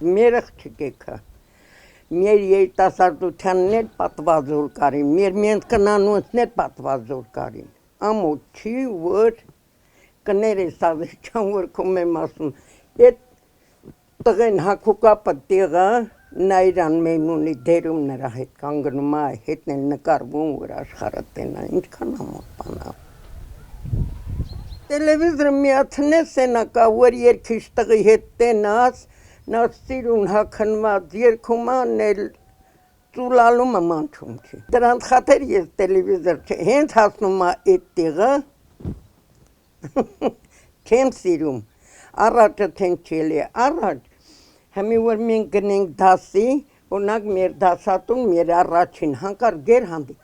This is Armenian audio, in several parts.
մեր աղջիկը, մեր երիտասարդությանն էլ պատվազոր կարին, մեր մենքնանունցն էլ պատվազոր կարին, ամոտ չի, որ կներես ազեջան, որ կում եմ ասում, էդ տղեն հակուկապը տեղը, նայրան մեյմունի դերում նրա հետ կանգնում է, հետն էլ նկարվում, որ աշխարհը տենա, ինչքան ամոթ բանա։ Տելևիզորը միացնես ենակա, որ երկիշ տղի հետ տենաս, նա սիրուն հակնված երկուման էլ ծուլալում եմ անչում չի։ Դրանց խատեր ես տելևիզոր չէ, հենց հասնում է էդ տեղը, չեմ սիրում, առաջը թեն չելի, առաջ, Համի որ մենք գնենք դասի, օրինակ մեր դասատուն, մեր առաջին հանկար գեր հանդի,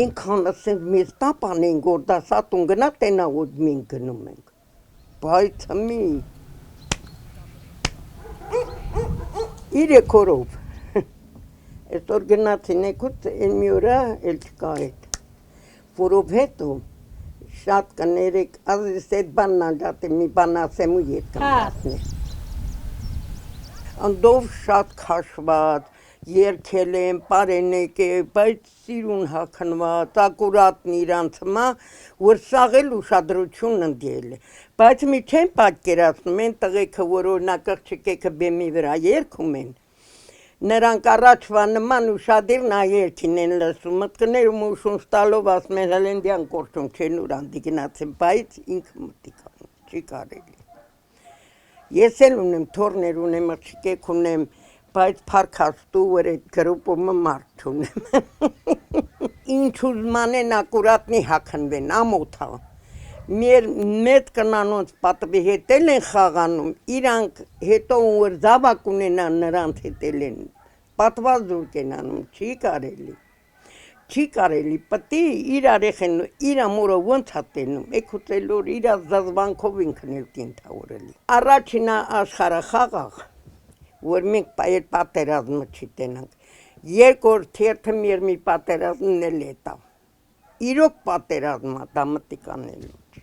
ինքան ասենք մեզ տապան ենք, որ դասատուն գնա, տենա որ մենք գնում ենք, բայց հմի, իրեք օրով, այսօր գնացին եկուց, են մի որա էլ չկա էդ, որով հետո, շատ կներեք, ազիս էդ բանն անջատ է, մի բան ասեմ ու ետ կմասնի։ Անդով շատ քաշված, երկել եմ, պարենեք է, բայց սիրուն հակնված, ակուրատնի իրանց մա, որ սաղել ուշադրություն ընդել է, բայց մի չեն պատկերացնում են տղեքը, որ օրինակ աղջիկեքը բեմի վրա երգում են, նրանք առաջվա նման ուշադիր նա երգին են լսում, մտքներում ուշուն ստալով ասում են հլենդյան կորչում չեն ուրանդի գնացեն, բայց ինքը մտիկ չի կարելի։ Ես էլ ունեմ, թորներ ունեմ, աղջիկեք ունեմ, բայց փարքաստու որ այդ գրուպումը մարդ չունեմ։ Ինչ ուզման են ակուրատնի հակնվեն, ամոթա։ Մեր մեծ կնանոնց պատվի հետ էլ են խաղանում, իրանք հետո որ զավակ ունենան նրանց հետ էլ են, պատվազուրկ են անում, չի կարելի։ Չի կարելի, պտի իր արեխեն, իր ամորը ոնց հատենում, էքուցել որ իր զազվանքով ինքն էլ տինթավորելի։ Առաջինա աշխարհը խաղաղ, որ մենք այդ պատերազմը չտենանք, երկրորդ թերթը մեր մի պատերազմն էլ էտավ, իրոք պատերազմա, դա մտիկ անելու չի։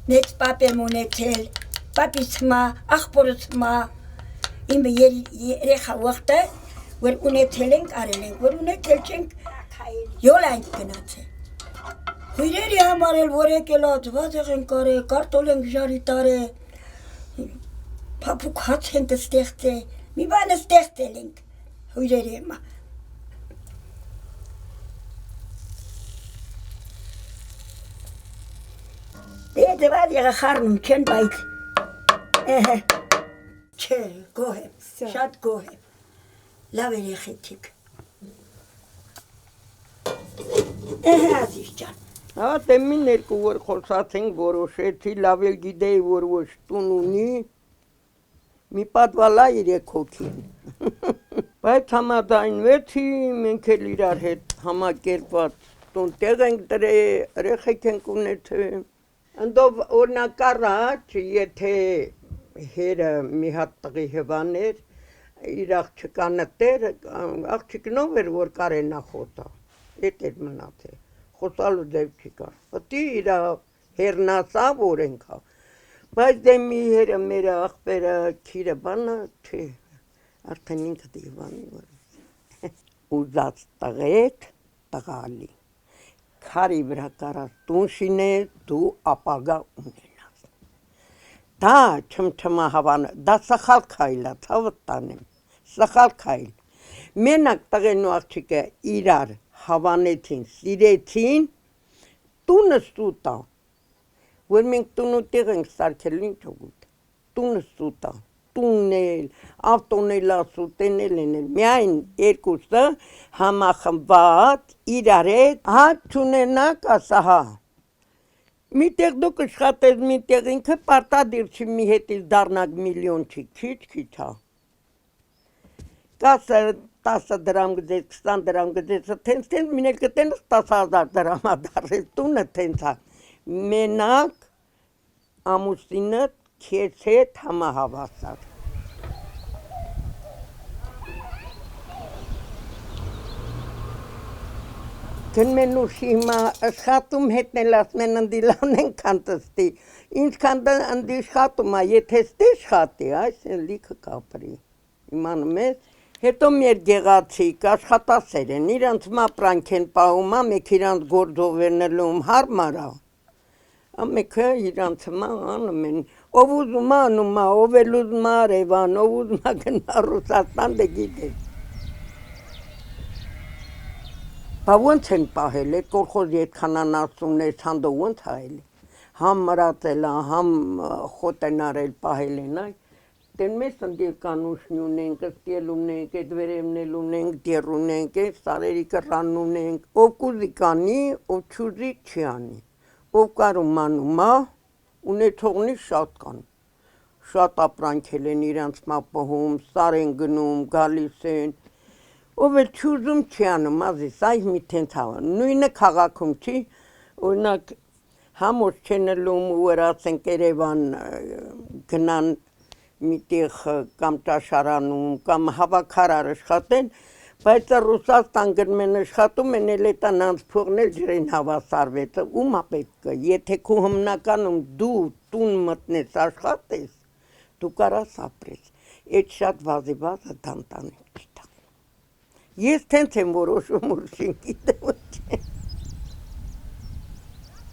Մեծ պապ եմ ունեցել, պապիս մա, աղբորս մա, իմ երեխա վաղտը, որ ունեցել ենք արել ենք, որ ունեցել չենք յոլ այնք գնացել։ Հույրերի համար էլ որ եկել ածված ենք արել, կարտոլ ենք ժարի տարել, պապուկ հաց ենք ստեղծել, մի բան ստեղծել ենք հույրերի համար։ Դեվալ եղախարնում չեն, բայց չէ, գոհ եմ, շատ գոհ եմ, լավ երեխեքիք։ Ազիզ ջան։ Տեմին երկու որ խոսացենք որոշեցի, լավ էլ գիտեի, որ ոչ տուն ունի, մի պատվալա երեք հոգին։ Բայց համաձայնվեցի, մենք էլ իրար հետ համակերպված տուն տեղ ենք դրել, երեխեք ենք ունեցել։ Ընդով օրինակ առաջ, եթե հերը մի հատ տղի հվաներ, իր աղջկանը տեր, աղջիկնով էր, որ կարենա խոսա, էդ էր մնացել, խոսալու ձև չի կար, պտի իր հերնասա, որ ենքա, բայց դե մի հերը մեր աղբերը քիրը բանը, չէ, արդեն ինքը դիվանի որ ուզած տղետ տղալի, քարի վրա կարած տուն շինես, դու ապագա ունենաս, դա չմչմա հավանը, դա սխալ քայլ է, ցավդ տանեմ, սխալ քայլ, մենակ տղեն ու աղջիկը իրար հավանեցին, սիրեցին, տունը սուտ է, որ մենք տուն ու տեղ ենք սարքել, ինչ օգուտ, տունը սուտ է, տունն էլ, ավտոն էլ ասուտեն էլ են էլ, միայն երկուսը համախմբված իրար հետ, հատ չունենակ ասա հա, մի տեղ դուք աշխատես, մի տեղ ինքը պարտադիր չի մի հետից դառնակ միլիոն չի, քիչ հա, կասը 10 դրամ գծես, 20 դրամ գծես, թենց մինել կտենս 10,000 դրամա դարես, տունը թենց հա, մենակ ամուսինը քեզ հետ համահավասար, Գնմեն ուշի հիմա աշխատում հետնել ասում են ընդի լավն են կանտստի, ինչքան դա ընդի աշխատում է, եթե ստի աշխատի, այս լիքը կապրի, իմանում ես, հետո մեր գեղացիկ աշխատասեր են, իրանց մապրանք են պահում, ամեք իրանց գործովենելում հարմար է, ամեքը իրանց անում են, ով ուզում է անում է, ով էլ ուզում է Արևան, ով ուզում է գնա Ռուսաստան դե գիտես։ Բա ոնց են պահել, այդ կոլխոզի այդքան անասուններ ցանդո ոնց հայել, համ մրացել է, համ խոտ են արել, պահել են, այ, դեն մեզ ընդիր կանուշնի ունենք, ստիել ունենք, այդ վերևնել ունենք, դեր ունենք, այդ սարերի կռան ունենք, ով կուզի կանի, ով չուզի չի անի, ով կարում անում է, ունեցողնի շատ կան, շատ ապրանքել են իրանց մապահում, սար են գնում, գալիս են, ով էլ չուզում չի անում, ազիս, այ մի տենց հավա, նույնը քաղաքում չի, օրինակ համոց չեն լում ու ասենք Երևան գնան միտեղ կամ ճաշարանում կամ հավաքարար աշխատեն, բայց Ռուսաստան գնում են աշխատում են էլ էտան անց փողնել ջրեն հավասարվեց, ում է պետք է, եթե քո հիմնականում դու տուն մտնես աշխատես, դու կարաս ապրես, այդ շատ վազիվազը դանտանիք չի տա։ Ես տենց եմ որոշում ուրիշին գիտեմ չէ։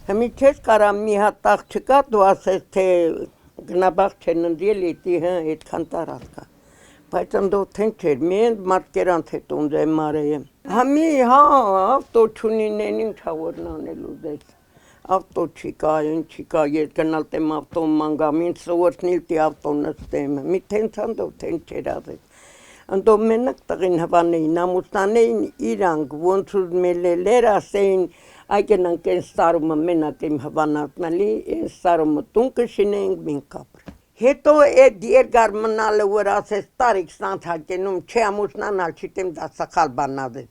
Հիմի չես կարամ մի հատ տաղ չկա, դու ասես թե գնաբաղ չեն ընդիել էտի այդքան տարած կա, բայց ընդով թեն չէր, միեն մարդկերանց հետ ունձ եմ մարեեմ։ Համի ավտո չունինեն ինչ հավոր նանել ուզես, ավտո չի կա, են չի կա, ես գնալ տեմ ավտոն մանգամ, ինձ սովորտնիլ տի ավտո նստեմ, մի թենց ընդով թեն չէր ազես։ Ընդով մենակ տղին հվանեին, ամուսնանեին իրանք, ոնց ուզում էլ ասեին, այ գնանք են սարումը մենակ եմ հվանատնալի, են սարումը տուն կշինենք, մենք կապր։ Հետո այդ երկար մնալը, որ ասես տարիք սանթակենում, չէ ամուսնանալ, չիտեմ դա սխալ բան ազես,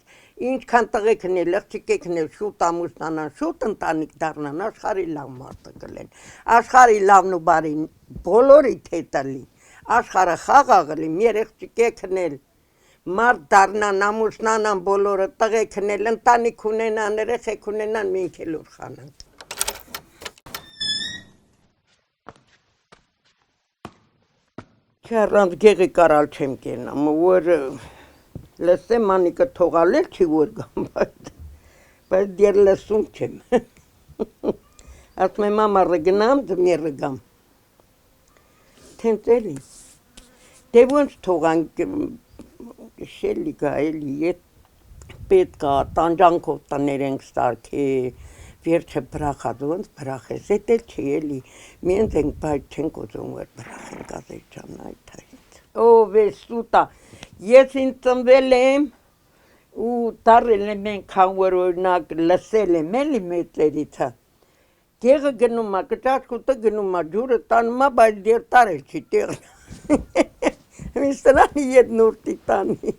ինչքան տղեկն էլ, աղջիկեկն էլ շուտ ամուսնանան, շուտ ընտանիք դառնան, աշխարհի լավ մարդը կլեն, աշխարհի լավն ու բարին բոլորի թետալի, աշխարհը խաղաղլի, մեր աղջիկեկն էլ մարդ դառնան, ամուսնանան բոլորը, տղեկն էլ ընտանիք ունենան, երեխեք ունենան, մենք էլ ուրախանանք։ Չառանց գեղի կարալ չեմ կենամ, որ լսեմ անիկը թողալել չի որ գամ, բայց դեր լսում չեմ։ Ասում եմ ամառը գնամ, ձմեռը գամ։ Թենց էլի։ Դե ոնց թողանք շելի գայելի, ետ պետք է տանջանքով տներ ենք ստարքի, վերջը բրախած, ոնց բրախես, էտ էլ չի էլի, միենց ենք բայց չենք ուզում որ բրախենք ազեջան այդ հայից։ Ով է սուտա, ես ինձ ծնվել եմ ու տարել եմ ենքան որ օրինակ լսել եմ էլի մեծերիցը, տեղը գնում է, կճաշկուտը գնում է, ջուրը տանում է, բայց դեր տարել չի տեղը։ Միստրանի ետ նուրտի տանի։